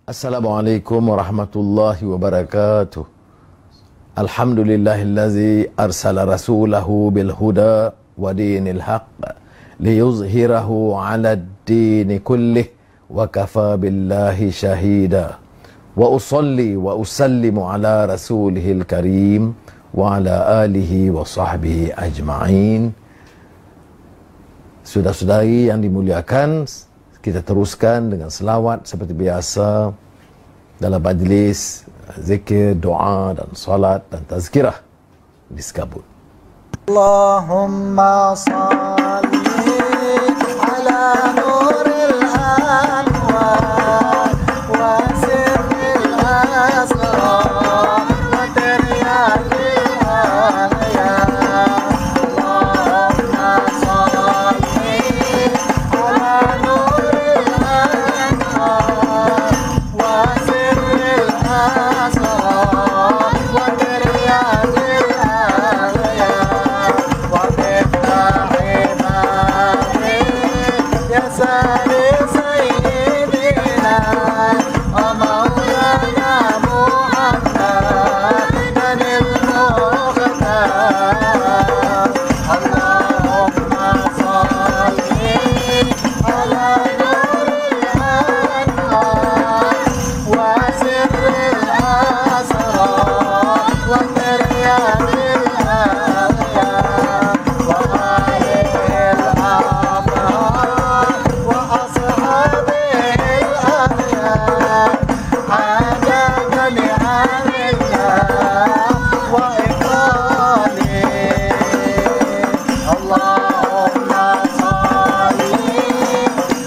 Assalamualaikum warahmatullahi wabarakatuh. Alhamdulillahillazi arsala rasulahu bil huda wa dinil haqq liyuzhirahu 'ala ad-din kullih wa kafa billahi shahida. Wa usalli wa usallimu ala rasulihil karim wa ala alihi wa sahbihi ajma'in. Saudara-saudari yang dimuliakan, kita teruskan dengan selawat seperti biasa dalam majlis zikir, doa dan salat dan tazkirah di Sekabut. Allahumma salli ala nuril anwar wa sirril asrar wa taryaqil ayat. Allahumma salli ala nuril anwar wa sirril asrar wa taryaqil ayat wa biftahil ya sari sayyidina wa maulana Muhammadin al-mukhtar. Allahumma salli ala nuril anwar wa sirril asrar wa taryaqil ayat wa alihil abrar wa ashabil akhyar hajatan ni'amillah wa ikrani. Allahumma salli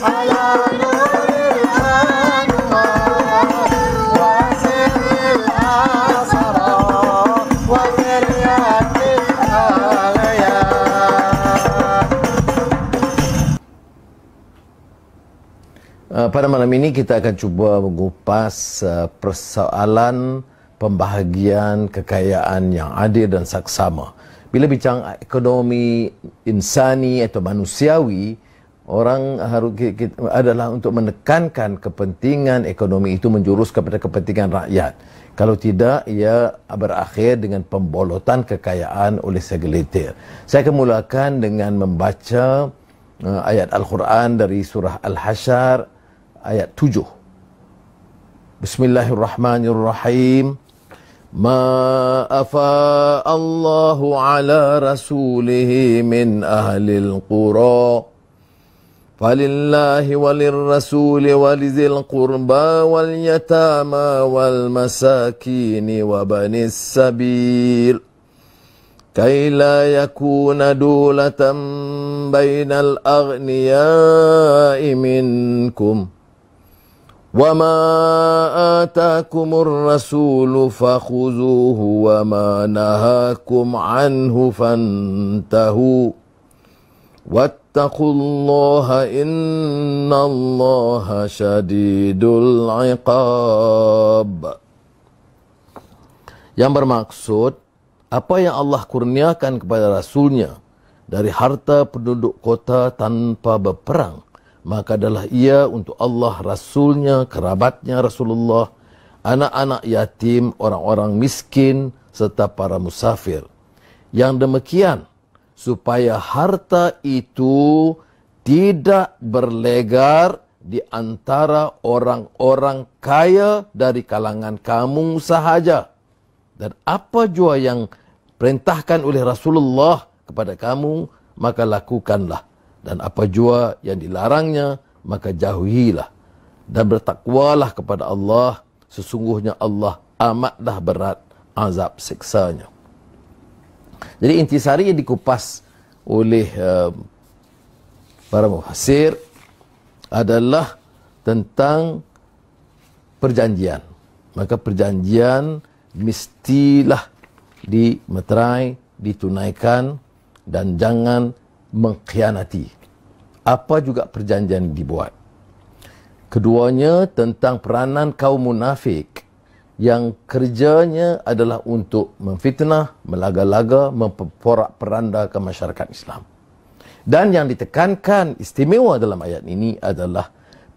ala nuril anwar wa sirril asrar wa taryaqil ayat. Pada malam ini kita akan cuba mengupas persoalan pembahagian kekayaan yang adil dan saksama. Bila bincang ekonomi insani atau manusiawi, orang harus adalah untuk menekankan kepentingan ekonomi itu menjurus kepada kepentingan rakyat. Kalau tidak, ia berakhir dengan pembolotan kekayaan oleh segelintir. Saya akan mulakan dengan membaca ayat Al-Quran dari surah Al-Hasyr ayat 7. Bismillahirrahmanirrahim. Ma afa Allahu ala rasulihi min ahlil qura falillahi walirrasuli walizil qurba wal yatama wal masakini wa banis sabil kay la yakuna dulatan bainal aghniya'i minkum wa ma atakumur rasulu fakhuzuhu wa ma nahakum anhu fantahu wattaqullaha innallaha syadidul iqab. Yang bermaksud, apa yang Allah kurniakan kepada Rasulnya dari harta penduduk kota tanpa berperang, maka adalah ia untuk Allah, Rasulnya, kerabatnya Rasulullah, anak-anak yatim, orang-orang miskin, serta para musafir. Yang demikian, supaya harta itu tidak berlegar di antara orang-orang kaya dari kalangan kamu sahaja. Dan apa jua yang perintahkan oleh Rasulullah kepada kamu, maka lakukanlah. Dan apa jua yang dilarangnya, maka jauhilah. Dan bertakwalah kepada Allah, sesungguhnya Allah amatlah berat azab siksanya. Jadi intisari yang dikupas oleh para mufassir adalah tentang perjanjian. Maka perjanjian mestilah dimeterai, ditunaikan dan jangan mengkhianati. Apa juga perjanjian dibuat. Keduanya tentang peranan kaum munafik yang kerjanya adalah untuk memfitnah, melaga-laga, memporak-perandakan masyarakat Islam. Dan yang ditekankan istimewa dalam ayat ini adalah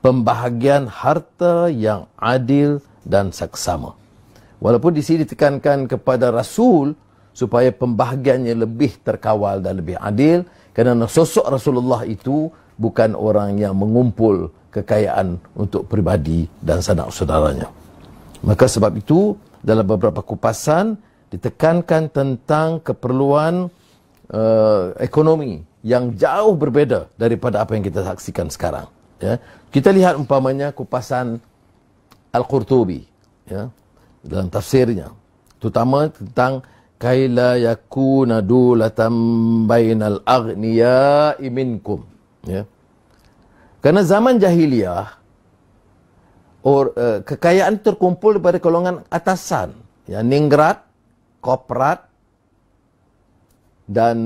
pembahagian harta yang adil dan saksama. Walaupun di sini ditekankan kepada Rasul supaya pembahagiannya lebih terkawal dan lebih adil, kerana sosok Rasulullah itu bukan orang yang mengumpul kekayaan untuk pribadi dan sanak saudaranya. Maka sebab itu dalam beberapa kupasan ditekankan tentang keperluan ekonomi yang jauh berbeza daripada apa yang kita saksikan sekarang. Ya. Kita lihat umpamanya kupasan Al-Qurtubi, ya, dalam tafsirnya, terutama tentang kaila yakuna dulatan bainal aghniya'i minkum. Ya. Kerana zaman jahiliyah, kekayaan terkumpul daripada golongan atasan, ya, ningrat, koprat dan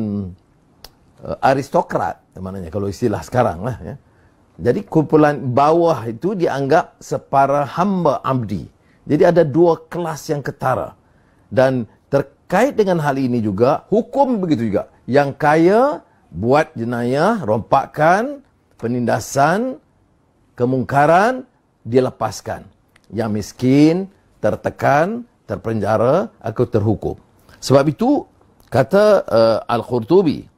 aristokrat, maknanya kalau istilah sekarang lah, ya. Jadi kumpulan bawah itu dianggap separa hamba abdi. Jadi ada dua kelas yang ketara. Dan terkait dengan hal ini juga, hukum begitu juga. Yang kaya buat jenayah, rompakan, penindasan, kemungkaran, dilepaskan. Yang miskin, tertekan, terpenjara, atau terhukum. Sebab itu, kata Al-Qurtubi,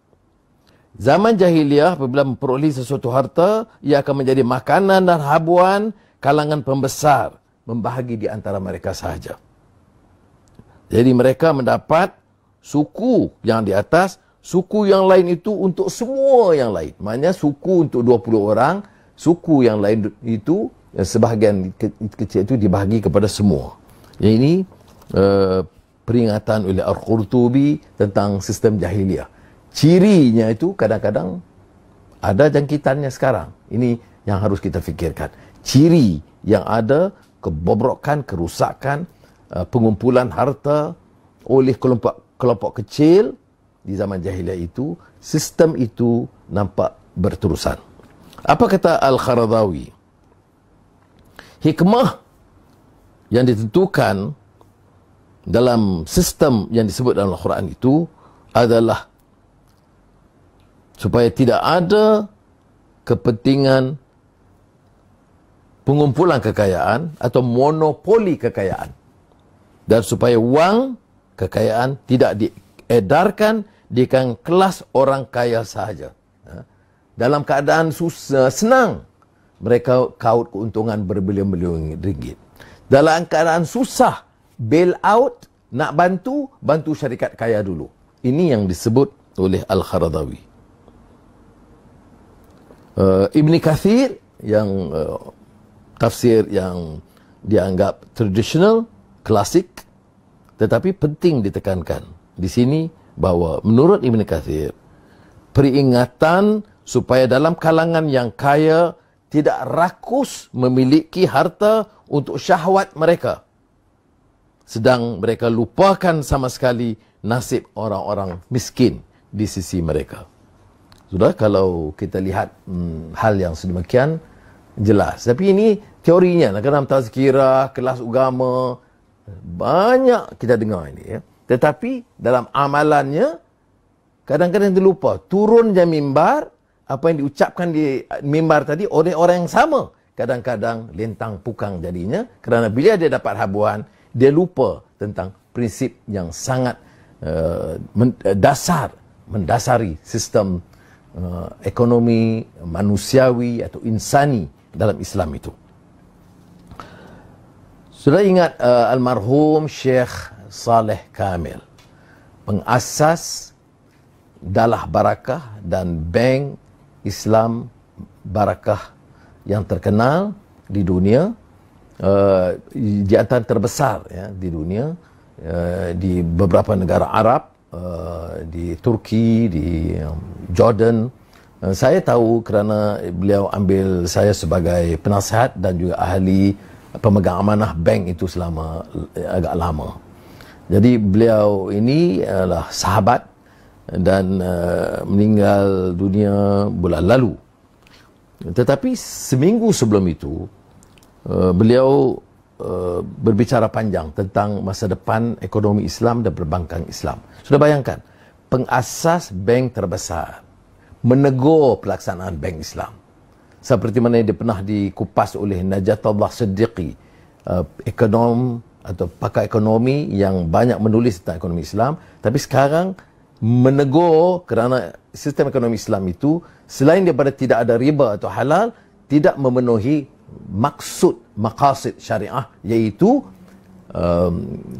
zaman jahiliyah apabila memperoleh sesuatu harta, ia akan menjadi makanan dan habuan kalangan pembesar, membahagi di antara mereka sahaja. Jadi mereka mendapat suku yang di atas, suku yang lain itu untuk semua yang lain. Maknanya suku untuk 20 orang, suku yang lain itu, sebahagian kecil itu dibahagi kepada semua. Yang ini peringatan oleh Al-Qurtubi tentang sistem jahiliyah. Cirinya itu kadang-kadang ada jangkitannya sekarang. Ini yang harus kita fikirkan. Ciri yang ada, kebobrokan, kerusakan, pengumpulan harta oleh kelompok kecil di zaman jahiliyah itu, sistem itu nampak berterusan. Apa kata Al-Qaradawi? Hikmah yang ditentukan dalam sistem yang disebut dalam Al-Quran itu adalah supaya tidak ada kepentingan pengumpulan kekayaan atau monopoli kekayaan, dan supaya wang kekayaan tidak diedarkan di kalangan kelas orang kaya sahaja. Dalam keadaan senang, mereka kaut keuntungan berbilion-bilion ringgit. Dalam keadaan susah, bail out, nak bantu syarikat kaya dulu. Ini yang disebut oleh Al-Qaradawi. Ibn Kathir yang tafsir yang dianggap tradisional, klasik, tetapi penting ditekankan di sini bahawa menurut Ibn Kathir, peringatan supaya dalam kalangan yang kaya tidak rakus memiliki harta untuk syahwat mereka, sedang mereka lupakan sama sekali nasib orang-orang miskin di sisi mereka. Sudah, kalau kita lihat hal yang sedemikian jelas. Tapi ini teorinya, dalam tazkirah, kelas agama, banyak kita dengar ini, ya. Tetapi dalam amalannya kadang-kadang terlupa. Turun je mimbar, apa yang diucapkan di mimbar tadi oleh orang yang sama, kadang-kadang lentang pukang jadinya, kerana bila dia dapat habuan, dia lupa tentang prinsip yang sangat mendasari sistem ekonomi manusiawi atau insani dalam Islam itu. Sudah ingat almarhum Syekh Saleh Kamil, pengasas Dalah Barakah dan Bank Islam Barakah yang terkenal di dunia, di antara terbesar, ya, di dunia, di beberapa negara Arab, di Turki, di Jordan. Saya tahu kerana beliau ambil saya sebagai penasihat dan juga ahli pemegang amanah bank itu selama agak lama. Jadi beliau ini adalah sahabat dan meninggal dunia bulan lalu. Tetapi seminggu sebelum itu, beliau berbicara panjang tentang masa depan ekonomi Islam dan perbankan Islam. Sudah bayangkan, pengasas bank terbesar menegur pelaksanaan bank Islam. seperti mana dia pernah dikupas oleh Najatullah Siddiqui, ekonom atau pakar ekonomi yang banyak menulis tentang ekonomi Islam, tapi sekarang menegur kerana sistem ekonomi Islam itu selain daripada tidak ada riba atau halal, tidak memenuhi maqasid syariah, iaitu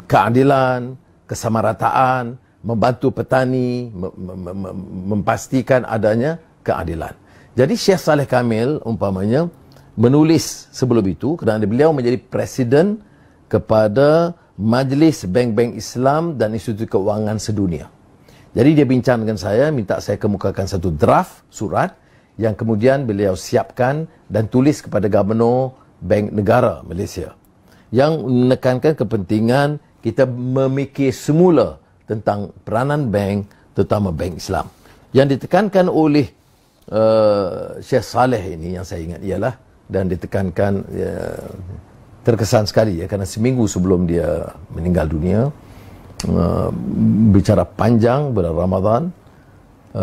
keadilan, kesamarataan, membantu petani, memastikan adanya keadilan. Jadi Syekh Saleh Kamil umpamanya menulis sebelum itu kerana beliau menjadi presiden kepada Majlis Bank-Bank Islam dan Institut Keuangan Sedunia. Jadi dia bincang dengan saya, minta saya kemukakan satu draft surat yang kemudian beliau siapkan dan tulis kepada Gubernur Bank Negara Malaysia, yang menekankan kepentingan kita memikir semula tentang peranan bank, terutama bank Islam. Yang ditekankan oleh Syekh Saleh ini yang saya ingat ialah, dan ditekankan terkesan sekali ya, kerana seminggu sebelum dia meninggal dunia bicara panjang bulan Ramadan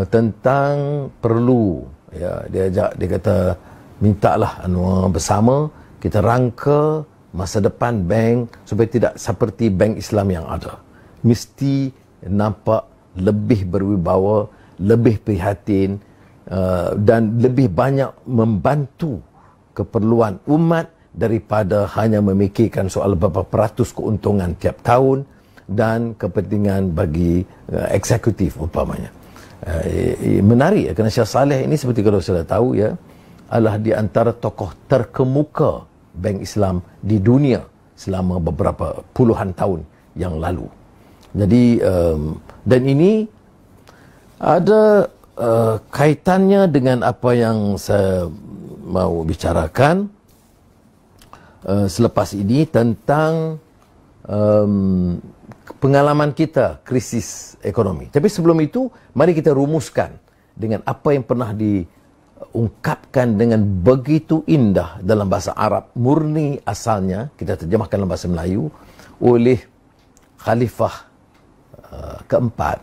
tentang perlu ya, dia kata mintalah Anwar bersama kita rangka masa depan bank supaya tidak seperti bank Islam yang ada, mesti nampak lebih berwibawa, lebih prihatin dan lebih banyak membantu keperluan umat daripada hanya memikirkan soal berapa peratus keuntungan tiap tahun dan kepentingan bagi eksekutif umpamanya. Menarik kerana Syekh Saleh ini seperti kalau saya tahu ya, adalah di antara tokoh terkemuka bank Islam di dunia selama beberapa puluhan tahun yang lalu. Jadi dan ini ada kaitannya dengan apa yang saya mau bicarakan selepas ini tentang pengalaman kita krisis ekonomi. Tapi sebelum itu, mari kita rumuskan dengan apa yang pernah diungkapkan dengan begitu indah dalam bahasa Arab murni asalnya, kita terjemahkan dalam bahasa Melayu oleh Khalifah keempat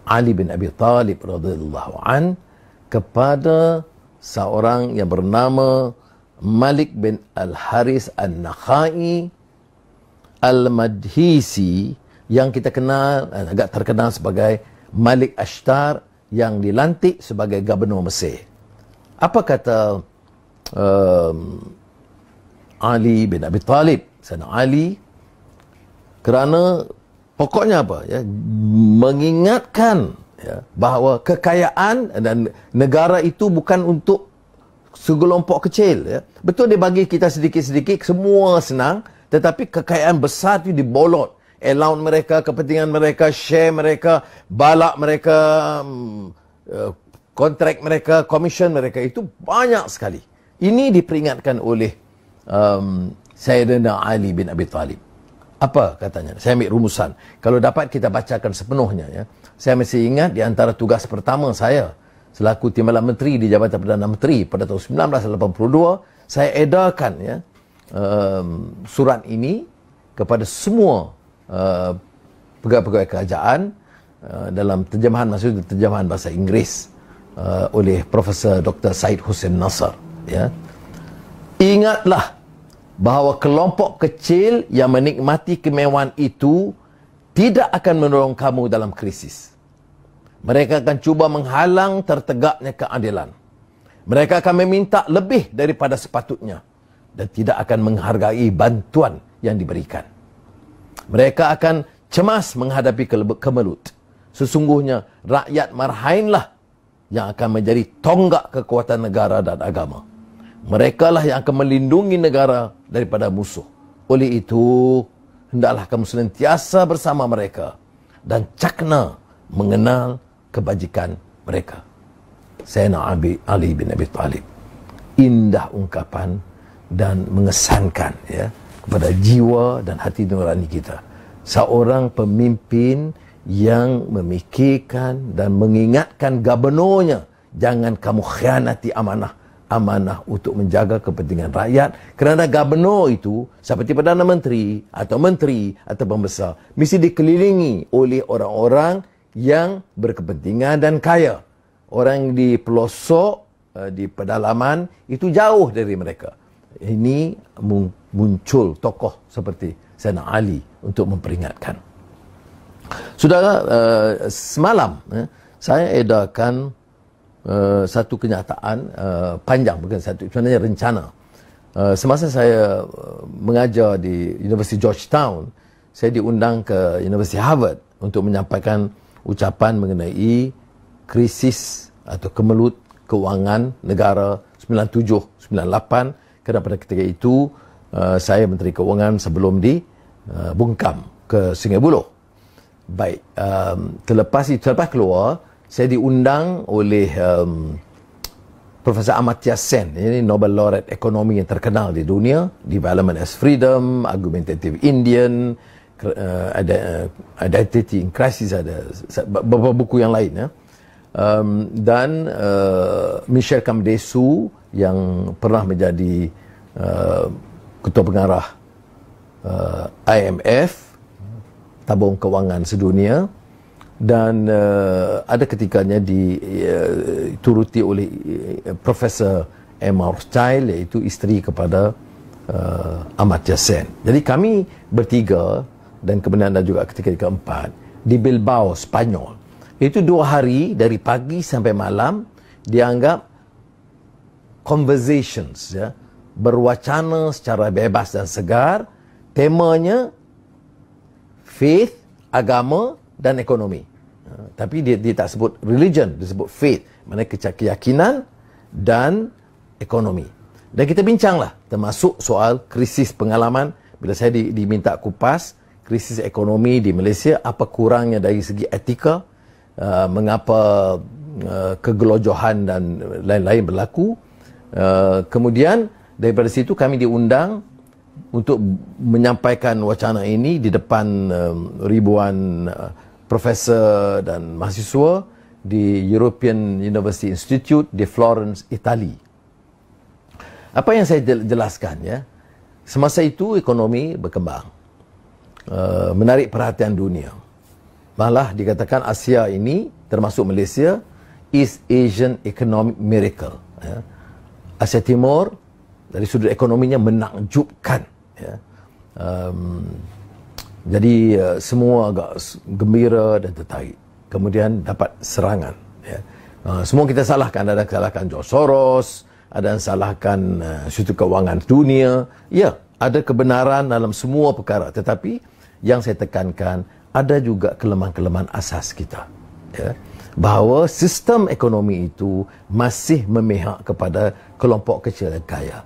Ali bin Abi Talib radhiyallahu an kepada seorang yang bernama Malik bin Al-Haris An-Nakhai Al-Madhisi, yang kita kenal, agak terkenal sebagai Malik Ashtar, yang dilantik sebagai Gubernur Mesir. Apa kata Ali bin Abi Talib, Sayyidina Ali, kerana pokoknya apa ya, mengingatkan ya, bahawa kekayaan dan negara itu bukan untuk segelompok kecil ya. Betul dia bagi kita sedikit-sedikit, semua senang, tetapi kekayaan besar itu dibolot, allowance mereka, kepentingan mereka, share mereka, balak mereka, kontrak mereka, commission mereka, itu banyak sekali. Ini diperingatkan oleh Sayyidina Ali bin Abi Talib. Apa katanya? Saya ambil rumusan. Kalau dapat kita bacakan sepenuhnya ya. Saya masih ingat di antara tugas pertama saya selaku Timbalan Menteri di Jabatan Perdana Menteri pada tahun 1982, saya edarkan ya surat ini kepada semua pegawai-pegawai kerajaan dalam terjemahan, maksudnya terjemahan bahasa Inggeris oleh Profesor Dr. Syed Hussein Nasr ya. Ingatlah bahawa kelompok kecil yang menikmati kemewahan itu tidak akan menolong kamu dalam krisis. Mereka akan cuba menghalang tertegaknya keadilan. Mereka akan meminta lebih daripada sepatutnya dan tidak akan menghargai bantuan yang diberikan. Mereka akan cemas menghadapi kemelut. Sesungguhnya rakyat marhainlah yang akan menjadi tonggak kekuatan negara dan agama. Mereka lah yang akan melindungi negara daripada musuh. Oleh itu, hendaklah kamu senantiasa bersama mereka dan cakna mengenal kebajikan mereka. Sayyidina Ali bin Abi Talib. Indah ungkapan dan mengesankan ya, kepada jiwa dan hati nurani kita. Seorang pemimpin yang memikirkan dan mengingatkan gubernurnya, jangan kamu khianati amanah untuk menjaga kepentingan rakyat, kerana gubernur itu seperti Perdana Menteri atau menteri atau pembesar mesti dikelilingi oleh orang-orang yang berkepentingan dan kaya. Orang di pelosok di pedalaman itu jauh dari mereka. Ini muncul tokoh seperti Sayyidina Ali untuk memperingatkan. Saudara, semalam saya edarkan satu kenyataan panjang, bukan satu, sebenarnya rencana. Semasa saya mengajar di University Georgetown, saya diundang ke University Harvard untuk menyampaikan ucapan mengenai krisis atau kemelut kewangan negara 97-98, kerana pada ketika itu saya Menteri Kewangan sebelum dibungkam ke Sungai Buloh. Baik, selepas keluar, saya diundang oleh Profesor Amartya Sen, ini Nobel Laureate Ekonomi yang terkenal di dunia, Development as Freedom, Argumentative Indian, Identity in Crisis, ada beberapa buku yang lain. Dan Michel Kamdesu yang pernah menjadi ketua pengarah IMF, tabung kewangan sedunia, dan ada ketikanya dituruti oleh Profesor Emma Rothschild, iaitu isteri kepada Amartya Sen. Jadi kami bertiga, dan kemudian ada juga ketika keempat di Bilbao, Spanyol. Itu 2 hari dari pagi sampai malam dianggap conversations, ya, berwacana secara bebas dan segar. Temanya faith, agama dan ekonomi. Tapi dia tak sebut religion, dia sebut faith, maknanya keyakinan dan ekonomi. Dan kita bincanglah termasuk soal krisis pengalaman. Bila saya diminta kupas krisis ekonomi di Malaysia, apa kurangnya dari segi etika, mengapa kegelojohan dan lain-lain berlaku. Kemudian daripada situ kami diundang untuk menyampaikan wacana ini di depan ribuan profesor dan mahasiswa di European University Institute di Florence, Itali. Apa yang saya jelaskan, ya, semasa itu ekonomi berkembang, menarik perhatian dunia. Malah dikatakan Asia ini, termasuk Malaysia, East Asian Economic Miracle. Ya. Asia Timur dari sudut ekonominya menakjubkan. Ya. Jadi semua agak gembira dan tertarik. Kemudian dapat serangan. Ya. Semua kita salahkan. Ada yang salahkan George Soros, ada yang salahkan Institut Kewangan Dunia. Ya, ada kebenaran dalam semua perkara. Tetapi yang saya tekankan, ada juga kelemahan-kelemahan asas kita. Ya. Bahawa sistem ekonomi itu masih memihak kepada kelompok kecil dan kaya.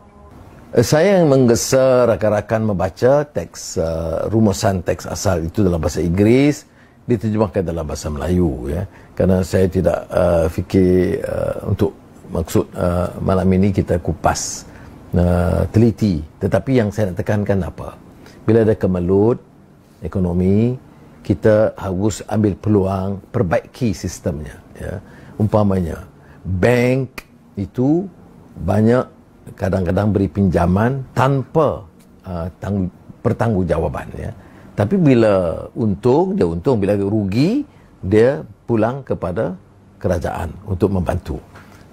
Saya yang menggesa rakan-rakan membaca teks rumusan teks asal itu dalam bahasa Inggeris, diterjemahkan dalam bahasa Melayu, ya. Kerana saya tidak fikir untuk maksud malam ini kita kupas teliti. Tetapi yang saya nak tekankan apa? Bila ada kemelut ekonomi, kita harus ambil peluang perbaiki sistemnya, ya. Umpamanya bank itu banyak kadang-kadang beri pinjaman tanpa pertanggungjawaban, ya. Tapi bila untung, dia untung. Bila rugi, dia pulang kepada kerajaan untuk membantu.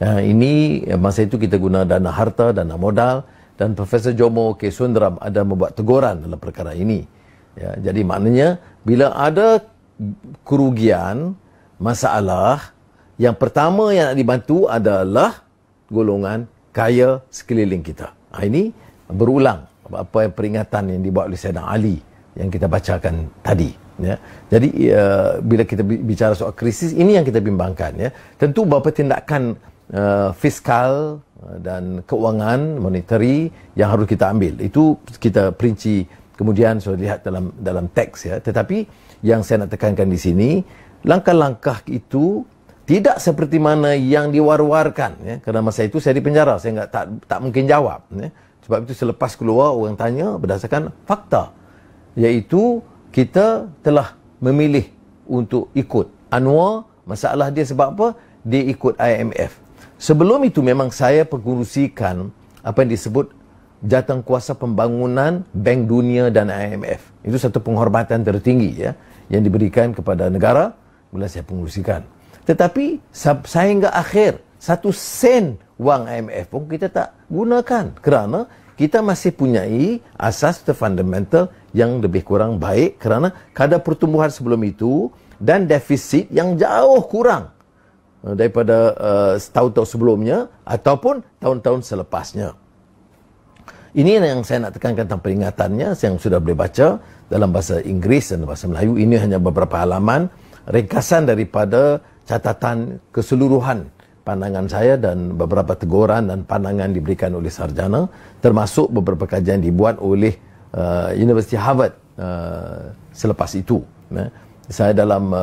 Ini masa itu kita guna dana harta, dana modal, dan Profesor Jomo K. Sundaram ada membuat teguran dalam perkara ini. Ya, jadi maknanya bila ada kerugian, masalah, yang pertama yang nak dibantu adalah golongan kaya sekeliling kita. Ini berulang apa yang peringatan yang dibuat oleh Sayyidina Ali yang kita bacakan tadi. Ya. Jadi bila kita bicara soal krisis, ini yang kita bimbangkan. Ya. Tentu beberapa tindakan fiskal dan keuangan monetary yang harus kita ambil. Itu kita perinci kemudian sudah lihat dalam teks, ya. Tetapi yang saya nak tekankan di sini, langkah-langkah itu tidak seperti mana yang diwar-warkan, ya. Kerana masa itu saya di penjara, saya tak mungkin jawab, ya. Sebab itu selepas keluar orang tanya berdasarkan fakta, iaitu kita telah memilih untuk ikut Anwar. Masalah dia sebab apa? Dia ikut IMF. Sebelum itu memang saya pengurusikan apa yang disebut Jawatankuasa Pembangunan Bank Dunia dan IMF. Itu satu penghormatan tertinggi, ya, yang diberikan kepada negara bila saya pengurusikan. Tetapi sehingga akhir 1 sen wang IMF pun kita tak gunakan kerana kita masih punyai asas fundamental yang lebih kurang baik kerana kadar pertumbuhan sebelum itu dan defisit yang jauh kurang daripada tahun-tahun sebelumnya ataupun tahun-tahun selepasnya. Ini yang saya nak tekankan tentang peringatannya yang sudah boleh baca dalam bahasa Inggeris dan bahasa Melayu. Ini hanya beberapa halaman ringkasan daripada catatan keseluruhan pandangan saya dan beberapa teguran dan pandangan diberikan oleh sarjana, termasuk beberapa kajian dibuat oleh Universiti Harvard selepas itu. Saya dalam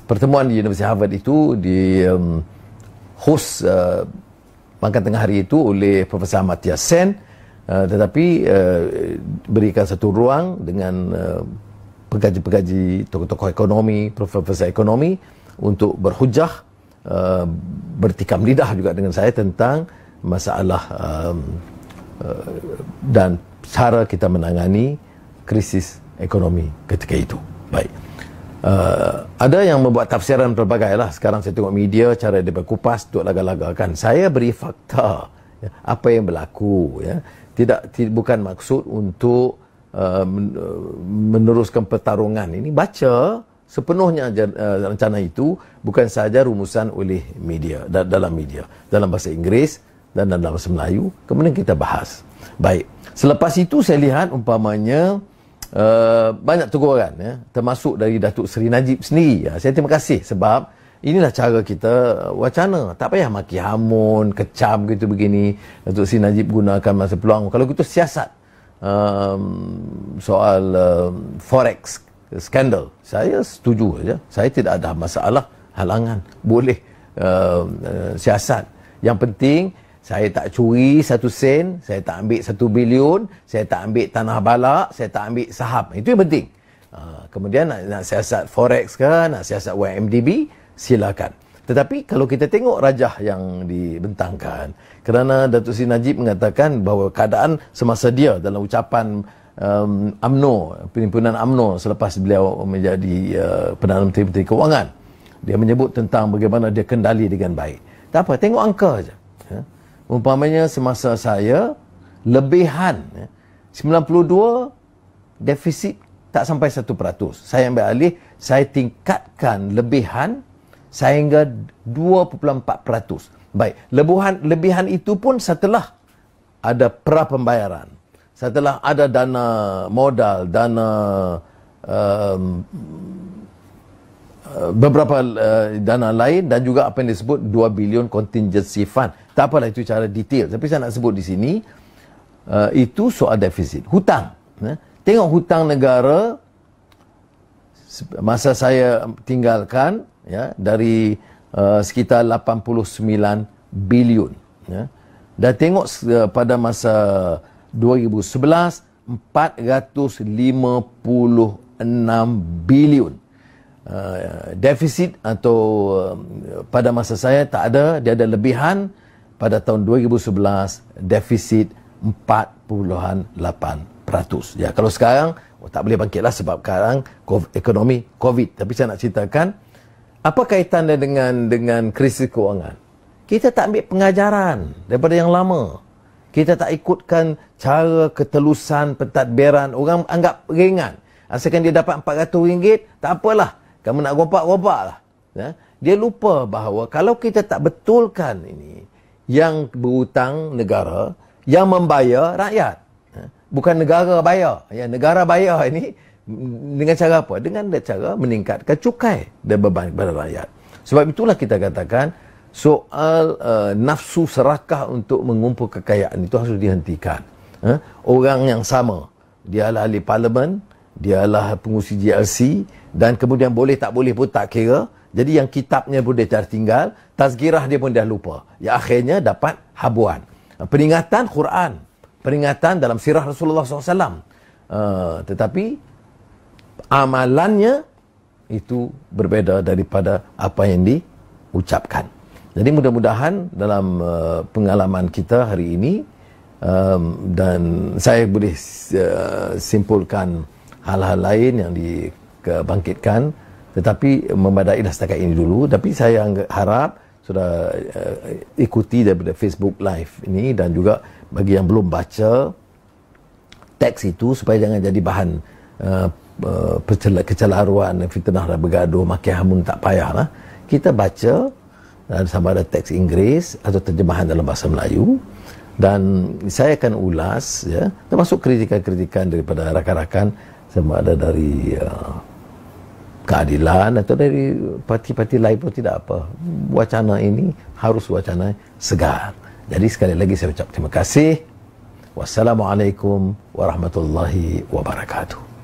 pertemuan di Universiti Harvard itu di host makan tengah hari itu oleh Profesor Amartya Sen, tetapi berikan satu ruang dengan pengkaji-pengkaji, tokoh-tokoh ekonomi, profesor ekonomi untuk berhujah, bertikam lidah juga dengan saya tentang masalah dan cara kita menangani krisis ekonomi ketika itu. Baik. Ada yang membuat tafsiran pelbagai lah. Sekarang saya tengok media, cara dia berkupas untuk laga-lagakan. Saya beri fakta ya, apa yang berlaku. Ya. Bukan maksud untuk meneruskan pertarungan. Ini baca sepenuhnya rencana itu bukan sahaja rumusan oleh media, dalam media, dalam bahasa Inggeris dan dalam bahasa Melayu. Kemudian kita bahas. Baik. Selepas itu saya lihat umpamanya banyak teguran ya, termasuk dari Datuk Seri Najib sendiri. Ya, saya terima kasih sebab inilah cara kita wacana. Tak payah maki hamun, kecam gitu begini. Datuk Seri Najib gunakan masa peluang. Kalau gitu siasat soal forex skandal, saya setuju saja. Saya tidak ada masalah, halangan. Boleh siasat. Yang penting saya tak curi 1 sen, saya tak ambil 1 bilion, saya tak ambil tanah balak, saya tak ambil saham. Itu yang penting. Kemudian nak siasat forex ke, nak siasat YMDB, silakan. Tetapi kalau kita tengok rajah yang dibentangkan, kerana Datuk Seri Najib mengatakan bahawa keadaan semasa dia dalam ucapan UMNO, Perhimpunan UMNO selepas beliau menjadi Perdana Menteri Kewangan, dia menyebut tentang bagaimana dia kendali dengan baik. Tak apa, tengok angka saja. Ya. Umpamanya semasa saya, lebihan 92 defisit tak sampai 1%. Saya ambil alih, saya tingkatkan lebihan sehingga 2.4%. Baik, lebihan itu pun setelah ada pra-pembayaran. Setelah ada dana modal, dana beberapa dana lain dan juga apa yang disebut 2 bilion contingency fund. Tak apalah itu cara detail. Tapi saya nak sebut di sini, itu soal defisit. Hutang. Tengok hutang negara masa saya tinggalkan, ya, dari sekitar 89 bilion. Ya. Dan tengok pada masa 2011, 456 bilion. Defisit atau pada masa saya tak ada, dia ada lebihan. Pada tahun 2011 defisit 4.8%. Ya, kalau sekarang tak boleh bangkitlah sebab sekarang ekonomi COVID. Tapi saya nak ceritakan apa kaitan dia dengan krisis kewangan. Kita tak ambil pengajaran daripada yang lama. Kita tak ikutkan cara ketelusan pentadbiran. Orang anggap ringan. Asalkan dia dapat RM400, tak apalah. Kamu nak gopak-gopak lah. Ya? Dia lupa bahawa kalau kita tak betulkan ini, yang berhutang negara, yang membayar rakyat. Bukan negara bayar. Ya, negara bayar ini dengan cara apa? Dengan cara meningkatkan cukai dan beban kepada rakyat. Sebab itulah kita katakan soal nafsu serakah untuk mengumpul kekayaan itu harus dihentikan. Orang yang sama, dia adalah ahli parlimen, dia adalah pengurusi GLC, dan kemudian boleh tak boleh pun tak kira. Jadi yang kitabnya pun dia tertinggal, tazkirah dia pun dah lupa. Ya, akhirnya dapat habuan. Peringatan Quran, peringatan dalam sirah Rasulullah SAW. Tetapi amalannya itu berbeza daripada apa yang diucapkan. Jadi mudah-mudahan dalam pengalaman kita hari ini, dan saya boleh simpulkan hal-hal lain yang dibangkitkan, tetapi memadailah setakat ini dulu. Tapi saya harap sudah ikuti daripada Facebook Live ini, dan juga bagi yang belum baca teks itu supaya jangan jadi bahan kecelaruan, fitnah dan bergaduh, makin hamun, tak payahlah. Kita baca sama ada teks Inggeris atau terjemahan dalam bahasa Melayu, dan saya akan ulas ya, termasuk kritikan-kritikan daripada rakan-rakan sama ada dari keadilan atau dari parti-parti lain pun tidak apa. Wacana ini harus wacana segar. Jadi sekali lagi saya ucap terima kasih. Wassalamualaikum warahmatullahi wabarakatuh.